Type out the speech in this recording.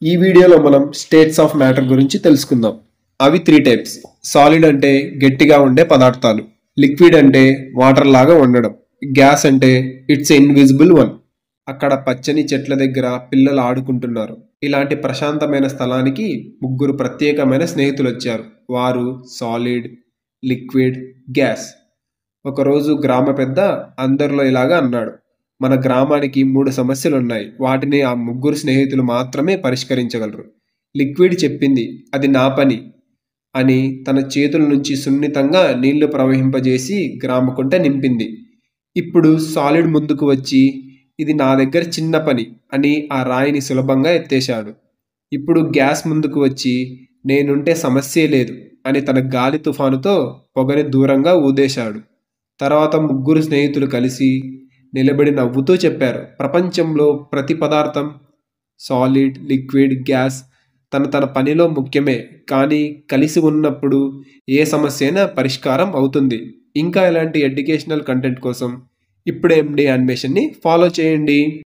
ఈ వీడియోలో మనం స్టేట్స్ ఆఫ్ మ్యాటర్ గురించి తెలుసుకుందాం. అవి 3 టైప్స్. సాలిడ్ అంటే గట్టిగా ఉండే పదార్థాలు, లిక్విడ్ అంటే వాటర్ లాగా ఉండడం, గ్యాస్ అంటే ఇట్స్ ఇన్విజిబుల్ వన్. అక్కడ పచ్చని చెట్ల దగ్గర పిల్లలు ఆడుకుంటున్నారు. ఇలాంటి ప్రశాంతమైన స్థలానికి ముగ్గురు ప్రత్యేకమైన స్నేహితులు వచ్చారు. వారు సాలిడ్, లిక్విడ్, గ్యాస్. ఒకరోజు గ్రామ పెద్ద అందరిలో ఇలాగా అన్నాడు, మన గ్రామానికి 3 సమస్యలున్నాయి. వాటిని ఆ ముగ్గురు స్నేహితులు మాత్రమే పరిష్కరించగలరు. లిక్విడ్ చెప్పింది, అది నా పని అని తన చేతుల నుంచి సున్నితంగా నీళ్లు ప్రవహింపజేసి గ్రామకుంట నింపింది. ఇప్పుడు సాలిడ్ ముందుకు వచ్చి, ఇది నా దగ్గర చిన్న పని అని ఆ రాయిని సులభంగా ఎత్తేశాడు. ఇప్పుడు గ్యాస్ ముందుకు వచ్చి, నేనుంటే సమస్యే లేదు అని తన గాలి తుఫానుతో పొగని దూరంగా ఊదేశాడు. తర్వాత ముగ్గురు స్నేహితులు కలిసి నిలబడి నవ్వుతూ చెప్పారు, ప్రపంచంలో ప్రతి పదార్థం, సాలిడ్, లిక్విడ్, గ్యాస్ తన పనిలో ముఖ్యమే, కానీ కలిసి ఉన్నప్పుడు ఏ సమస్య అయినా పరిష్కారం అవుతుంది. ఇంకా ఇలాంటి ఎడ్యుకేషనల్ కంటెంట్ కోసం ఇప్పుడే ఎండి యానిమేషన్ని ఫాలో చేయండి.